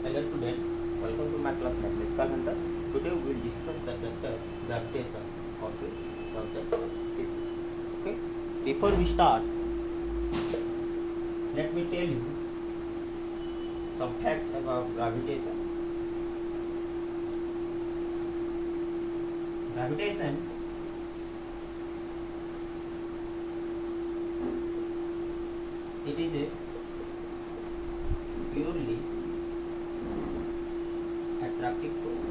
Hello student, welcome to my class Mathematical Hunter. Today we will discuss the chapter gravitation of the subject physics. Okay. Before we start, let me tell you some facts about gravitation. Gravitation it is a purely attractive force.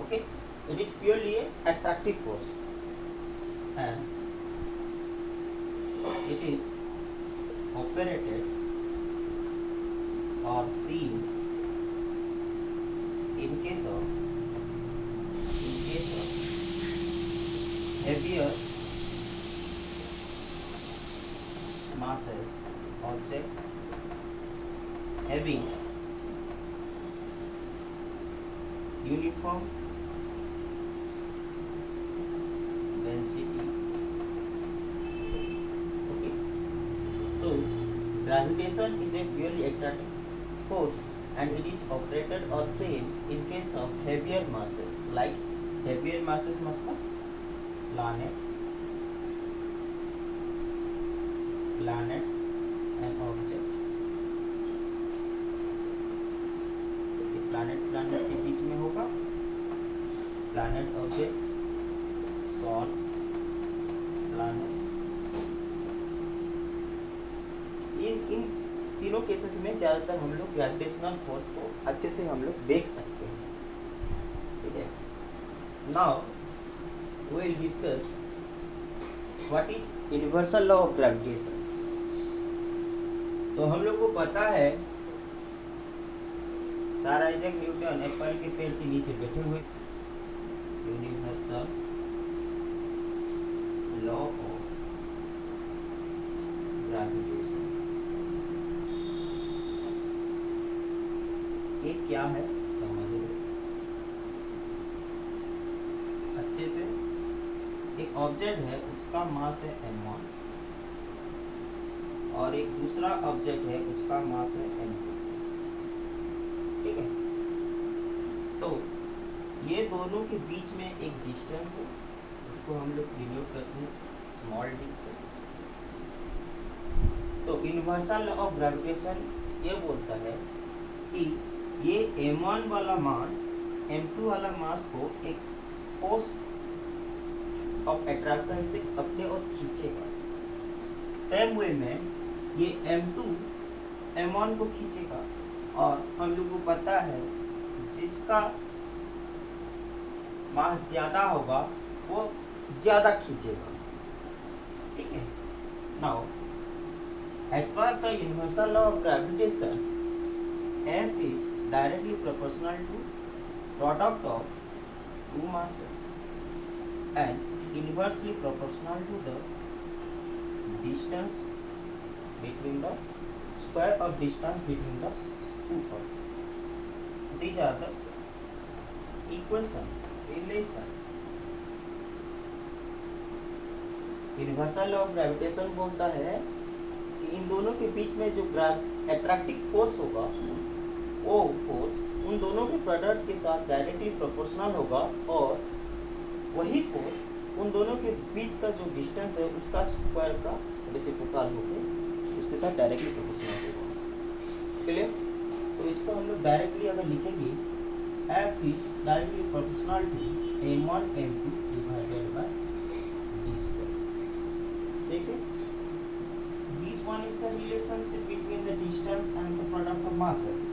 Okay, it is purely a attractive force, and it is operated or seen in case of heavier masses object having uniform density. Okay, so gravitation is a purely attractive force and it is operated or seen in case of heavier masses. Like heavier masses मतलब planet and object. Planet के बीच में होगा planet object सन planet. इन तीनों cases में ज़्यादातर हम लोग gravitational force को अच्छे से हम लोग देख सकते हैं. ठीक है. Now we will discuss what is universal law of gravitation. तो हम लोग को पता है सर आइजैक न्यूटन एप्पल के पेड़ के नीचे बैठे हुए. यूनिवर्सल लॉ ऑफ ग्रेविटेशन ये क्या है समझ लो अच्छे से. एक ऑब्जेक्ट है उसका मास है m1 और एक दूसरा ऑब्जेक्ट है उसका मास है m2. ठीक है. तो ये दोनों के बीच में एक डिस्टेंस है उसको हम लोग डिनोट करते हैं स्मॉल डी से. तो यूनिवर्सल लॉ ऑफ ग्रेविटेशन ये बोलता है कि ये m1 वाला मास m2 वाला मास को एक फोर्स ऑफ अट्रैक्शन से अपने ओर खींचेगा. सेम वे में ये m2 m1 को खींचेगा और हम लोग को पता है जिसका मास ज्यादा होगा वो ज्यादा खींचेगा. ठीक है. Now as per the universal law of gravitation F is directly proportional to product of two masses and inversely proportional to the distance between the square of distance between the two points. These are the relation. Universal law of gravitation बोलता है कि इन दोनों के बीच में जो attractive force होगा वो force उन दोनों के प्रोडक्ट के साथ डायरेक्टली प्रोपोर्शनल होगा और वही फोर्स उन दोनों के बीच का जो डिस्टेंस है उसका स्क्वायर का रेसिप्रोकल होकर उसके साथ डायरेक्टली प्रोपोर्शनल होगा. क्लियर. तो इसको हम लोग डायरेक्टली अगर लिखेंगे F is directly proportional to m1 m2 divided by d square. देखिए this one is the relationship between the distance and the product of masses.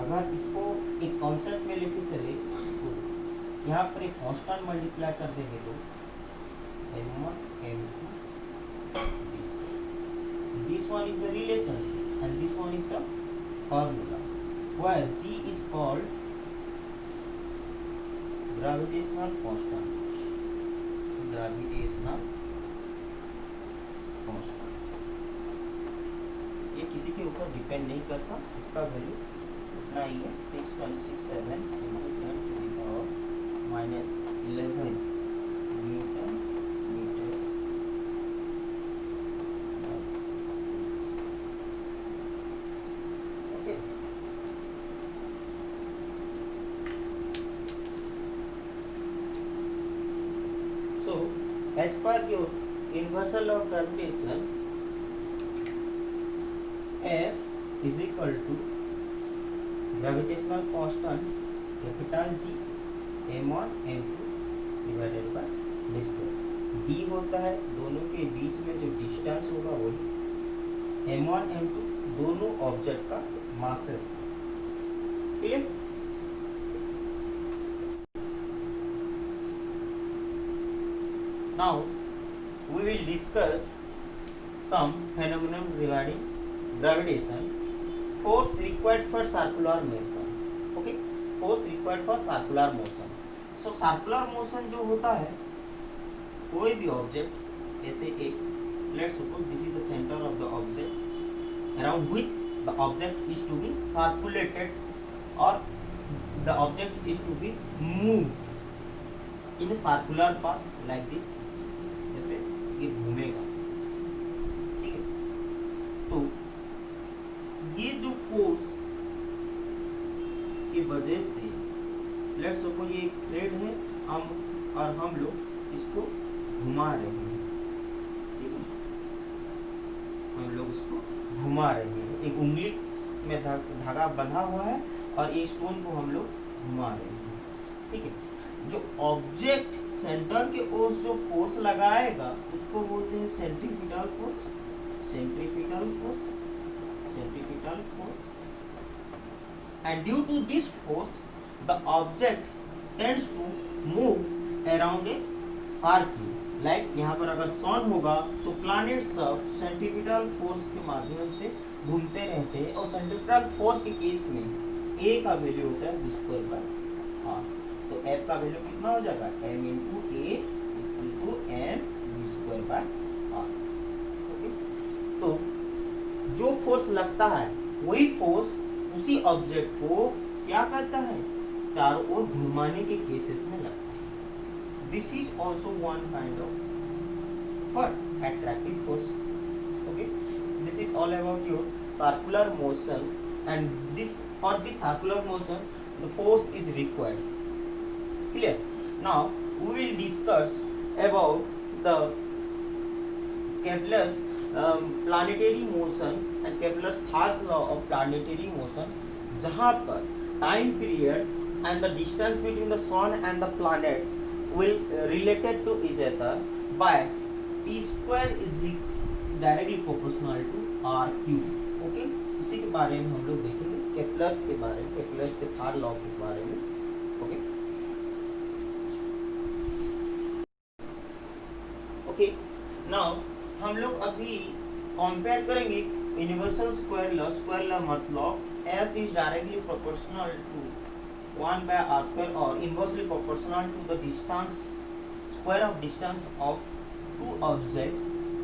अगर इसको एक कॉन्सेप्ट में लेके चले तो यहाँ पर एक कांस्टेंट मल्टीप्लाई कर देंगे तो m1 m2 this one is the relationship and this one is the formula where g is called gravitational constant. ये किसी के ऊपर डिपेंड नहीं करता. इसका वैल्यू उतना ही है 6.67 -11 newton metre. As per your universal of gravitation F is equal to gravitational constant capital G m1 m2 divided by distance. D होता है दोनों के बीच में जो डिस्टेंस होगा वही m1 m2 दोनों ऑब्जेक्ट का masses. Clear? Now we will discuss some phenomenon regarding gravitation. Force required for circular motion. Okay, force required for circular motion. So circular motion जो होता है कोई भी ऑब्जेक्ट जैसे एक, let's suppose this is the center of the object around which the object is to be circulated or the object is to be moved in a circular path like this. जैसे ये घूमेगा, ठीक है? तो ये जो फोर्स की वजह से लेट्स सपोज ये एक थ्रेड है हम लोग इसको घुमा रहे हैं, ठीक है? हम लोग इसको घुमा रहे हैं, एक उंगली में धागा बंधा हुआ है और ये स्टोन को हम लोग घुमा रहे हैं, ठीक है? जो ऑब्जेक्ट सेंटर के ओर जो फोर्स लगाएगा उसको बोलते हैं centripetal force, centripetal force, centripetal force, and due to this force the object tends to move around a circle. Like यहाँ पर अगर सन होगा तो प्लैनेट सब सेंट्रीपिटल फोर्स के माध्यम से घूमते रहते हैं और सेंट्रीपिटल फोर्स के केस में a का वैल्यू होता है v²/r, तो f का वैल्यू कितना हो जाएगा m × a = m v²/r। Okay, तो जो फोर्स लगता है वही फोर्स उसी ऑब्जेक्ट को क्या करता है, चारों ओर घुमाने के केसेस में लगता है। This is also one kind of attractive force. Okay, this is all about your circular motion, and this for this circular motion the force is required. Clear? Now we will discuss about the Kepler's planetary motion and Kepler's third law of planetary motion, जहाँ पर time period and the distance between the sun and the planet will related to each other by t² is directly proportional to r cube. Okay, इसी के बारे में हम लोग देखेंगे, Kepler's के बारे में, केप्लर्स के थर्ड लॉ के बारे में। ओके ओके, नाउ हम लोग अभी कंपेयर करेंगे universal square law. Square law मतलब F is directly proportional to 1/r² और inversely proportional to the distance, square of distance of two object।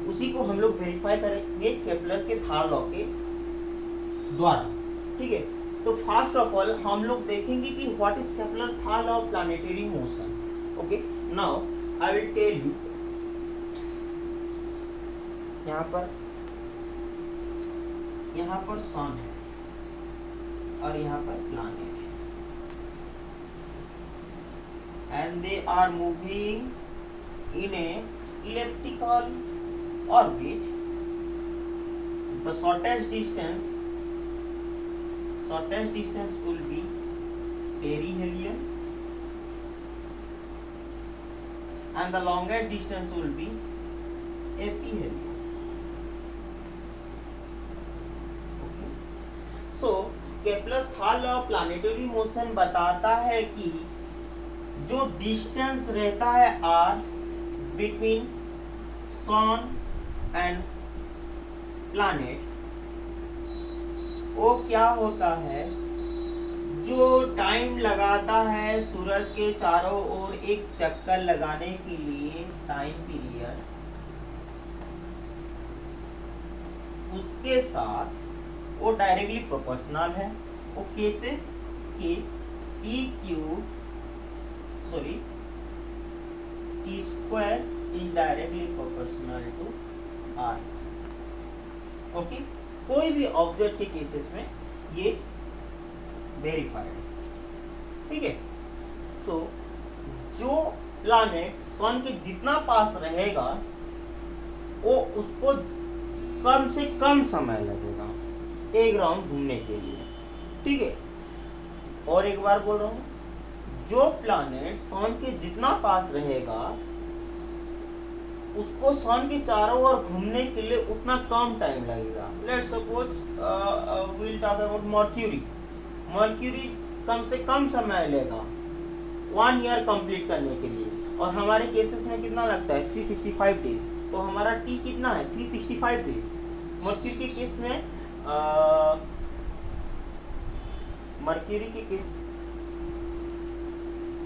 उसी को हम लोग वेरीफाई करेंगे केप्लर्स के थर्ड लॉ के द्वारा, ठीक है? तो फर्स्ट ऑफ ऑल हम लोग देखेंगे कि what is Kepler third law of planetary motion. Okay, now I will tell you, यहाँ पर सन है और यहाँ पर प्लैनेट है, and they are moving in a elliptical orbit. The shortest distance will be perihelion and the longest distance will be aphelion. Okay. So Kepler's third law of planetary motion बताता है कि जो distance रहता है r between sun and planet, वो क्या होता है, जो टाइम लगाता है सूरज के चारों ओर एक चक्कर लगाने के लिए टाइम पीरियड, उसके साथ वो डायरेक्टली प्रोपोर्शनल है। वो कैसे कि t² is directly proportional to r। Okay, कोई भी ऑब्जेक्ट के केसेस में ये वेरीफाइड है, ठीक है? सो जो प्लैनेट सन के जितना पास रहेगा वो उसको कम से कम समय लगेगा एक राउंड घूमने के लिए, ठीक है। और एक बार बोल रहा हूँ, जो प्लैनेट सन के जितना पास रहेगा उसको सन के चारों ओर घूमने के लिए उतना कम टाइम लगेगा। Let's suppose will talk about mercury. Mercury कम से कम समय लेगा 1 ईयर कंप्लीट करने के लिए, और हमारे केसेस में कितना लगता है 365 डेज। तो हमारा टी कितना है 365 डेज। मर्क्यूरी के केस में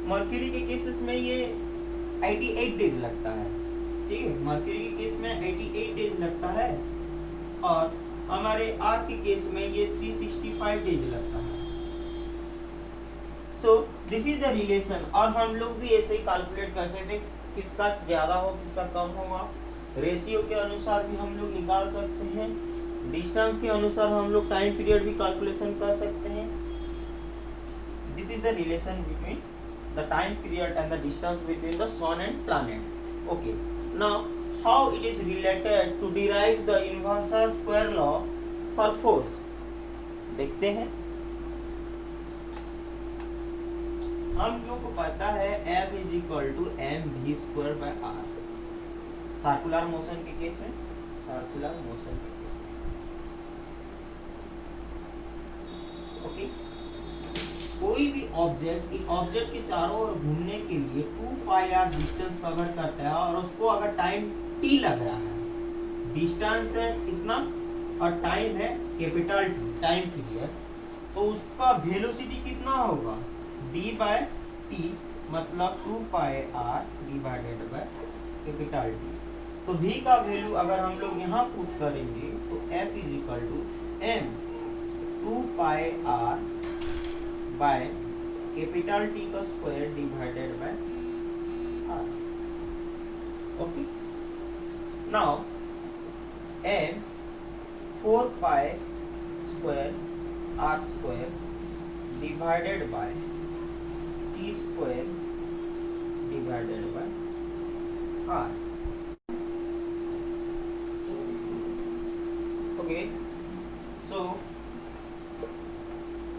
मर्क्यूरी के केसेस में ये 88 डेज लगता है, ठीक है। मर्क्यूरी के केस में 88 डेज लगता है, और हमारे अर्थ के केस में ये 365 डेज लगता है। So this is the relation. और हम लोग भी ऐसे ही कैलकुलेट कर सकते हैं, किसका ज्यादा हो किसका कम होगा। रेशियो के अनुसार भी हम लोग निकाल सकते हैं, डिस्टेंस के अनुसार हम लोग टाइम पीरियड भी कैलकुलेशन कर सकते हैं। This is the relation between the time period and the distance between the sun and planet. Okay, now how it is related to derive the universal square law for force, देखते हैं। हम लोग को पता है F is equal to mv square by r, circular motion के case में, circular motion के केस में, ओके। कोई भी ऑब्जेक्ट एक ऑब्जेक्ट के चारों ओर घूमने के लिए 2 पाई आर डिस्टेंस कवर करता है, और उसको अगर टाइम टी लग रहा है, डिस्टेंस है इतना और टाइम है कैपिटल टी, टाइम पीरियड, तो उसका वेलोसिटी कितना होगा डी बाय टी, मतलब 2 pi R divided by capital T. तो v का वैल्यू अगर हम लोग यहाँ पुट करेंगे तो f is equal to m 2 pi R by capital T का square divided by R, okay. Now m 4 pi square R square divided by T square divided by R, okay. So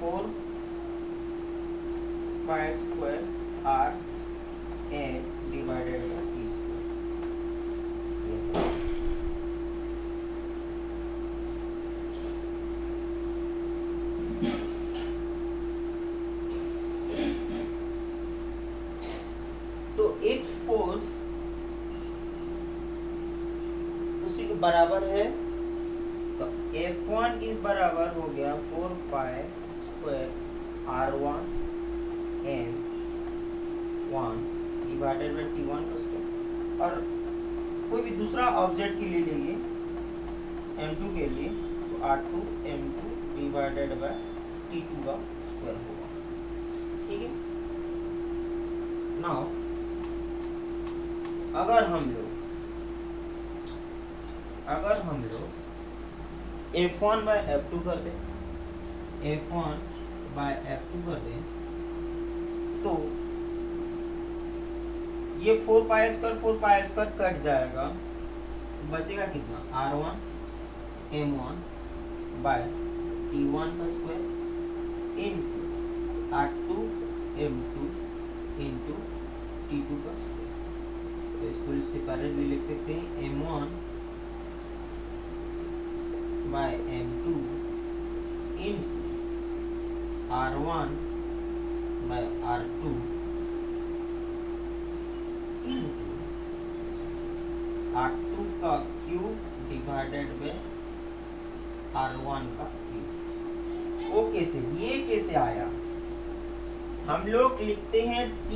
4 pi square R A divided by T square, तो एक force उसी के बराबर है, तो F1 इस बराबर हो गया 4 pi square R1 M1 divided by T1 का स्क्वायर। और कोई भी दूसरा ऑब्जेक्ट के लिए लेंगे M2 के लिए, तो R2 M2 divided bye T2 का स्क्वायर होगा, ठीक है। नाउ अगर हम लोग F1 बाय F2 कर दें, F1 बाय F2 कर दें, तो ये 4 पाई स्क्वायर कट जाएगा, बचेगा कितना R1 M1 बाय T1 का square into R2 M2 into T2 का स्क्वायर। तो इसको सेपरेटली लिख सकते हैं M1 bye M2 into R1 bye R2 into R2 का क्यूब डिवाइडेड बाय R1 का क्यूब। वो कैसे, ये कैसे आया, हम लोग लिखते हैं T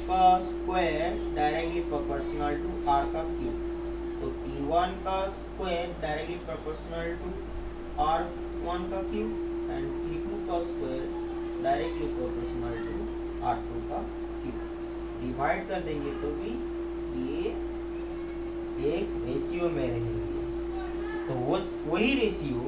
का square directly proportional to R का क्यूब, तो T1 का square directly proportional to R1 का क्यूब एंड T2 का square directly proportional to R2 का क्यूब। डिवाइड कर देंगे तो भी ये एक रेशियो में रहेंगे, तो वही रेशियो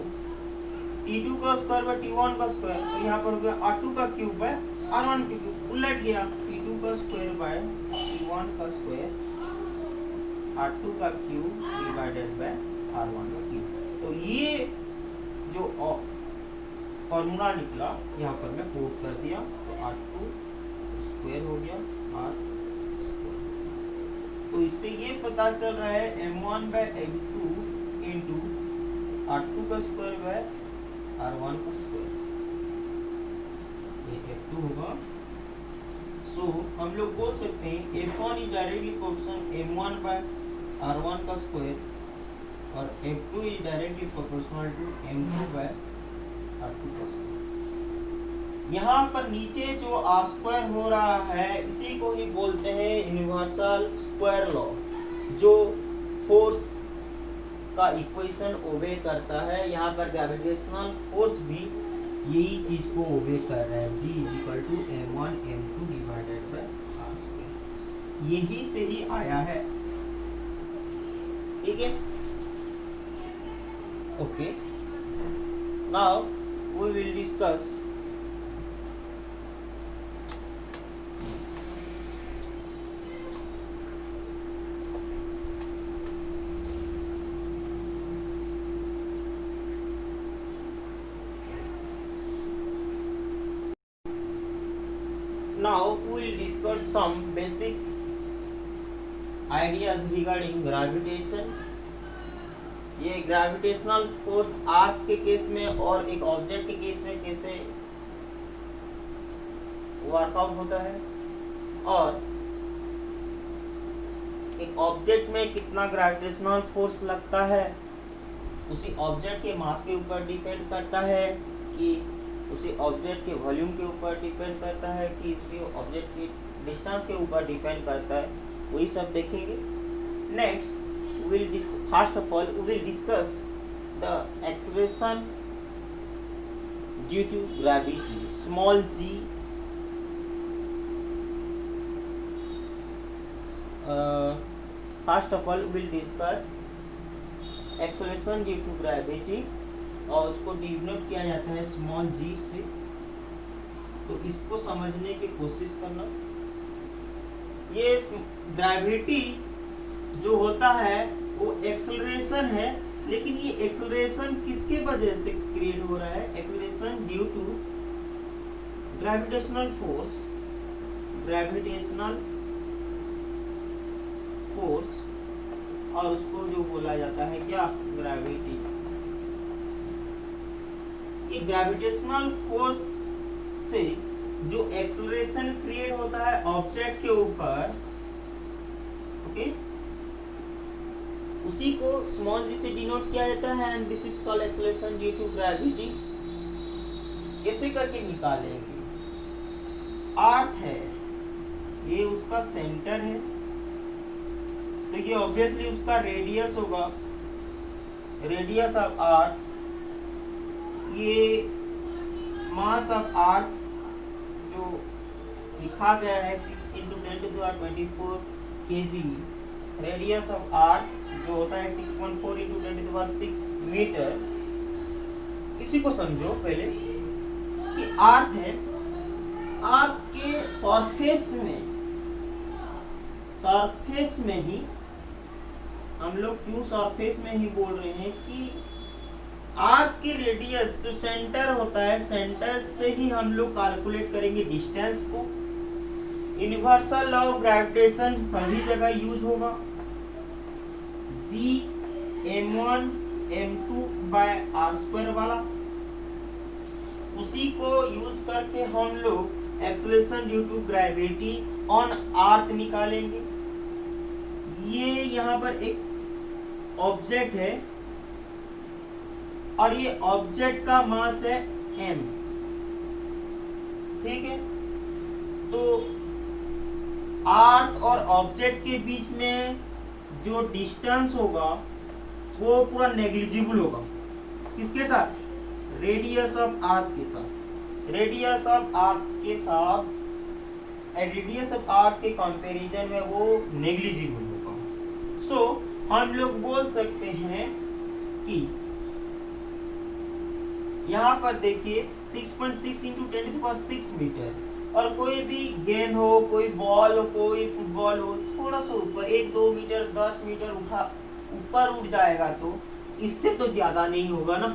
T2 का स्क्वायर बाय T1 का स्क्वायर, तो यहाँ पर हो गया R2 का क्यूब बाय R1 का क्यूब, उलट गया T2 का स्क्वायर बाय T1 R1 का स्क्वायर R2 का क्यूब डिवाइडेड बाय R1 का क्यूब। तो ये जो फॉर्मूला निकला यहाँ पर मैं कोट कर दिया, तो R2 स्क्वायर हो गया R स्क्वायर। तो इससे ये पता चल रहा है M1 bye M2 into R2 का स्क्वायर बाय R1 का स्क्वायर, ये F2 होगा। सो हम लोग बोल सकते हैं F1 is directly proportional M1 bye R1 का स्क्वायर और F2 is directly proportional to M2 by R2 का स्क्वायर। यहाँ पर नीचे जो R स्क्वायर हो रहा है इसी को ही बोलते हैं यूनिवर्सल स्क्वायर लॉ, जो फोर्स का इक्वेशन ओबे करता है। यहाँ पर ग्रेविटेशनल फोर्स भी यही चीज को ओबे कर रहा है, G is equal to M1 M2 divided by R square, यही से ही आया है। ठीक है, okay. Now we will discuss some basic ideas regarding gravitation। ये ग्रेविटेशनल फोर्स अर्थ के केस में और एक ऑब्जेक्ट के केस में कैसे वर्कआउट होता है, और एक ऑब्जेक्ट में कितना ग्रेविटेशनल फोर्स लगता है उसी ऑब्जेक्ट के मास के ऊपर डिपेंड करता है, कि उसी ऑब्जेक्ट के वॉल्यूम के ऊपर डिपेंड करता है, कि उसी ऑब्जेक्ट की डिस्टेंस के ऊपर डिपेंड करता है, वही सब देखेंगे। Next first of all we will discuss the acceleration due to gravity, small g। First of all we will discuss acceleration due to gravity, और उसको डिनोट किया जाता है स्मॉल g से। तो इसको समझने की कोशिश करना। ये ग्रेविटी जो होता है वो एक्सेलरेशन है, लेकिन ये एक्सेलरेशन किसके वजह से क्रिएट हो रहा है? Acceleration due to gravitational force, gravitational force, और उसको जो बोला जाता है क्या? ग्रेविटी। ये ग्रेविटेशनल फोर्स से जो एक्सेलरेशन क्रिएट होता है ऑब्जेक्ट के ऊपर, ओके, उसी को स्मॉल g से डिनोट किया जाता है, and this is called acceleration due to gravity. कैसे करके निकालेंगे? अर्थ है, ये उसका सेंटर है, तो ये ऑब्वियसली उसका रेडियस होगा, रेडियस ऑफ अर्थ। ये मास ऑफ अर्थ जो लिखा गया है 6 × 10⁻24 kg, रेडियस ऑफ अर्थ जो होता है 6.4 × 10⁻6 मीटर। इसी को समझो पहले कि अर्थ है, अर्थ के सरफेस में ही हम लोग क्यों सरफेस में ही बोल रहे हैं कि अर्थ की रेडियस जो सेंटर होता है, सेंटर से ही हम लोग कैलकुलेट करेंगे डिस्टेंस को। यूनिवर्सल लॉ ऑफ ग्रेविटेशन सभी जगह यूज होगा, G M1 M2 bye R square वाला, उसी को यूज करके हम लोग acceleration due to gravity on earth निकालेंगे। ये यहाँ पर एक ऑब्जेक्ट है और ये ऑब्जेक्ट का मास है m, ठीक है। तो अर्थ और ऑब्जेक्ट के बीच में जो डिस्टेंस होगा वो पूरा नेग्लिजिबल होगा। किसके साथ? रेडियस ऑफ अर्थ के साथ। रेडियस ऑफ अर्थ के साथ, रेडियस ऑफ अर्थ के कंपैरिजन में वो नेग्लिजिबल होगा। सो हम लोग बोल सकते हैं कि यहाँ पर देखिए 6.6 × 10⁻6 मीटर, और कोई भी गेंद हो, कोई बॉल हो, कोई फुटबॉल हो, थोड़ा सा ऊपर 1-2 मीटर 10 मीटर ऊपर उठ जाएगा तो इससे तो ज्यादा नहीं होगा ना।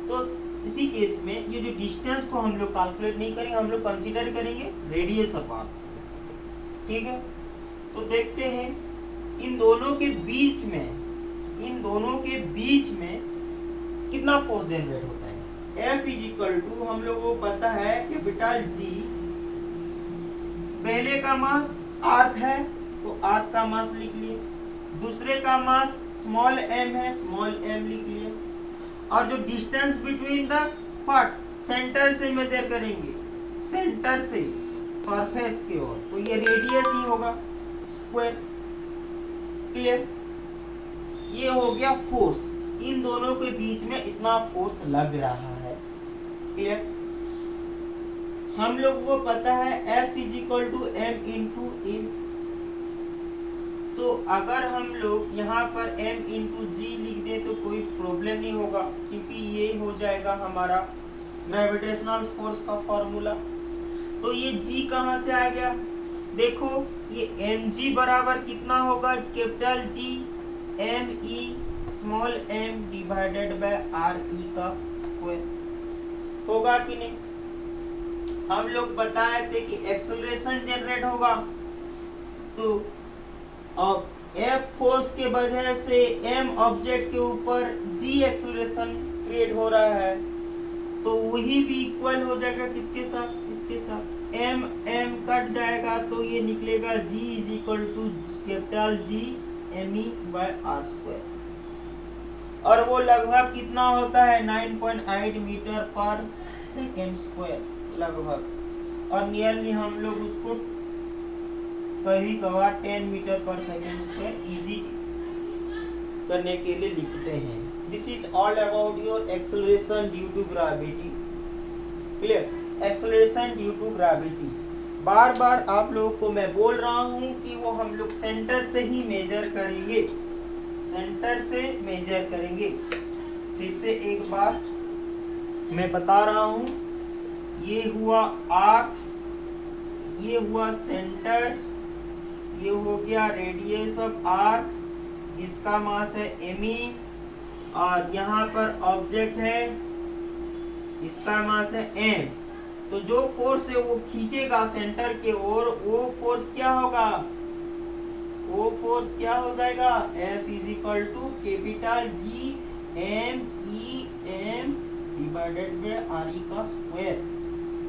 तो इसी केस में ये जो डिस्टेंस को हम लोग कैलकुलेट नहीं करेंगे, हम लोग कंसीडर करेंगे रेडियस ऑफ आर्क। ठीक है, तो देखते हैं इन दोनों के बीच में कितना फोर्स जनरेट होता है। F इज इक्वल टू हम लोगों को पता है कैपिटल G, पहले का मास अर्थ है तो अर्थ का मास लिख लिए, दूसरे का मास स्मॉल m है, स्मॉल m लिख लिए, और जो distance between the part centre से मेजर करेंगे, सेंटर से सरफेस की ओर, तो ये रेडियस ही होगा स्क्वायर। क्लियर? ये हो गया फोर्स, इन दोनों के बीच में इतना फोर्स लग रहा है। क्लियर? हम लोग को पता है F is equal to m into A, तो अगर हम लोग यहाँ पर m इंटू जी लिख दे तो कोई प्रॉब्लम नहीं होगा, क्योंकि ये हो जाएगा हमारा ग्रेविटेशनल फोर्स का फॉर्मूला। तो ये g कहाँ से आ गया? देखो ये mg बराबर कितना होगा, capital G m e small m divided by r e का स्क्वायर होगा कि नहीं। हम लोग बताए थे कि एक्सेलरेशन जनरेट होगा, तो अब F फोर्स के वजह से m ऑब्जेक्ट के ऊपर g एक्सेलरेशन क्रिएट हो रहा है, तो वही भी इक्वल हो जाएगा किसके साथ, इसके साथ। m कट जाएगा तो ये निकलेगा g is equal to capital G me by r square, और वो लगभग कितना होता है 9.8 मीटर पर सेकेंड स्क्वायर लगभग, और नियरली हम लोग उसको कभी कभार 10 मीटर पर सेकेंड स्क्वायर इजी करने के लिए लिखते हैं। This is all about your acceleration due to gravity. Clear? Acceleration due to gravity बार बार आप लोगों को मैं बोल रहा हूं कि वो हम लोग सेंटर से ही मेजर करेंगे, सेंटर से मेजर करेंगे। फिर से एक बार मैं बता रहा हूं, ये हुआ आर्क, ये हुआ सेंटर, ये हो गया रेडियस ऑफ आर्क, इसका मास है me, और यहाँ पर ऑब्जेक्ट है, इसका मास है m। तो जो फोर्स है वो खींचेगा सेंटर के ओर, वो फोर्स क्या होगा, वो फोर्स क्या हो जाएगा, F is equal to capital G m e m divided by r e का स्क्वायर।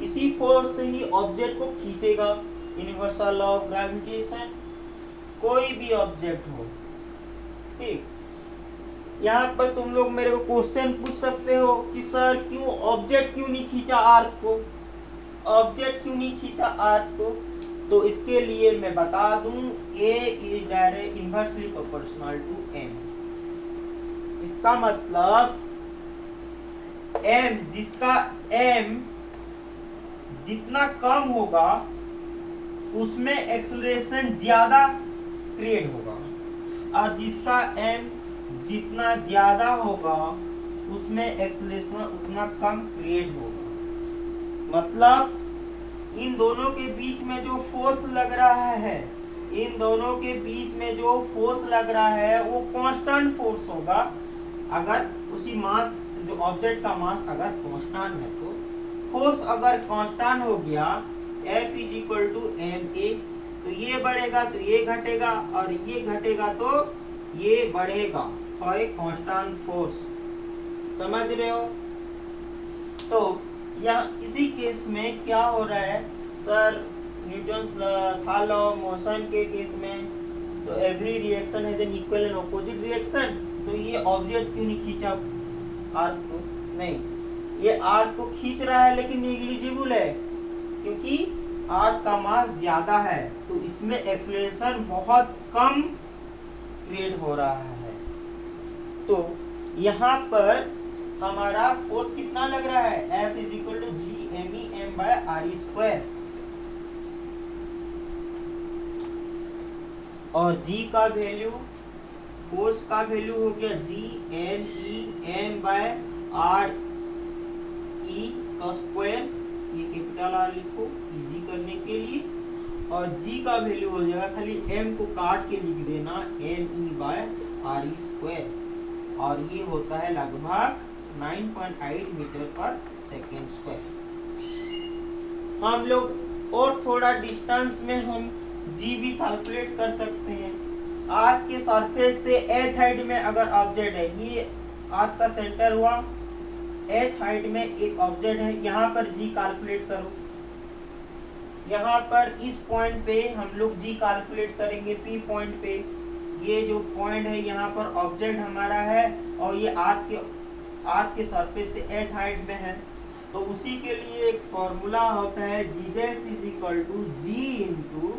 इसी फोर्स से ही ऑब्जेक्ट को खींचेगा। यूनिवर्सल लॉ ऑफ ग्रेविटेशन, कोई भी ऑब्जेक्ट हो। ठीक, यहाँ पर तुम लोग मेरे को क्वेश्चन पूछ सकते हो कि सर क्यों ऑब्जेक्ट क्यों नहीं खींचा अर्थ को, ऑब्जेक्ट क्यों नहीं खींचा अर्थ को। तो इसके लिए मैं बता दूं A is direct inversely proportional to m। इसका मतलब m, जिसका m जितना कम होगा उसमें एक्सेलरेशन ज्यादा क्रिएट होगा, और जिसका m जितना ज्यादा होगा उसमें एक्सेलरेशन उतना कम क्रिएट होगा। मतलब इन दोनों के बीच में जो फोर्स लग रहा है, इन दोनों के बीच में जो फोर्स लग रहा है वो कांस्टेंट फोर्स होगा। अगर उसी मास, जो ऑब्जेक्ट का मास अगर कांस्टेंट है, तो फोर्स अगर कांस्टेंट हो गया F is equal to ma, तो ये बढ़ेगा तो ये घटेगा, और ये घटेगा तो ये बढ़ेगा, और एक कांस्टेंट फोर्स। समझ रहे हो? तो यहाँ इसी केस में क्या हो रहा है sir, Newton's third law of motion के केस में तो every reaction has an equal and opposite reaction. तो ये ऑब्जेक्ट क्यों नहीं खींचा अर्थ को? नहीं, ये अर्थ को खींच रहा है लेकिन नेग्लिजिबल है, क्योंकि अर्थ का मास ज्यादा है, तो इसमें एक्सेलरेशन बहुत कम क्रिएट हो रहा है। तो यहाँ पर हमारा फोर्स कितना लग रहा है, F is equal to G m e m by r e square, और G का वैल्यू, फोर्स का वैल्यू हो गया G m e m by r e का स्क्वायर। ये कैपिटल आर लिखो इजी करने के लिए, और जी का वैल्यू हो जाएगा, खाली एम को काट के लिख देना me/re², और ये होता है लगभग 9.8 मीटर पर सेकेंड स्क्वायर। हम लोग और थोड़ा डिस्टेंस में हम जी भी कैलकुलेट कर सकते हैं। आर्क के सरफेस से एच हाइट में अगर ऑब्जेक्ट है, ये आर्क का सेंटर हुआ, एच हाइट में एक ऑब्जेक्ट है, यहाँ पर जी कैलकुलेट करो। यहाँ पर इस पॉइंट पे हम लोग जी कैलकुलेट करेंगे, पी पॉइंट पे। ये जो पॉइंट है यहाँ पर ऑब्जेक्ट हमारा है, और ये आर्क के सरफेस से एच हाइट में है, तो उसी के लिए एक फॉर्मूला होता है g dash is equal to g into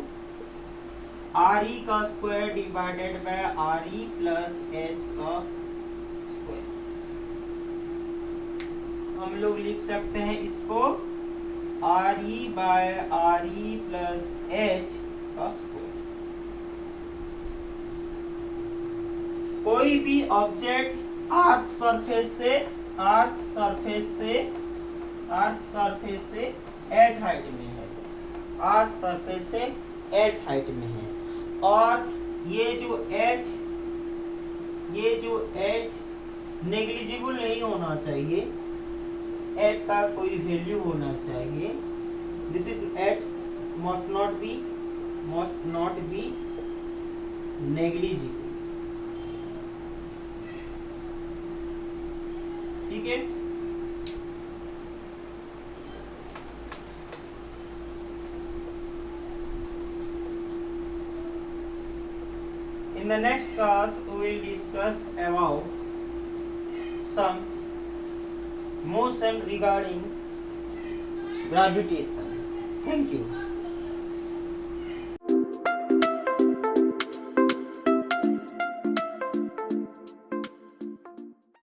R E का square divided by R E plus H का स्क्वायर। हम लोग लिख सकते हैं इसको R E by R E plus H का स्क्वायर। कोई भी ऑब्जेक्ट आर्क सरफेस से एज हाइट में है, आर्क सरफेस से एज हाइट में है, और ये जो एज नेग्लिजिबल नहीं होना चाहिए, एच का कोई वैल्यू होना चाहिए, this is H must not be negligible. ठीक है, in the next class we will discuss about some motion regarding gravitation. Thank you.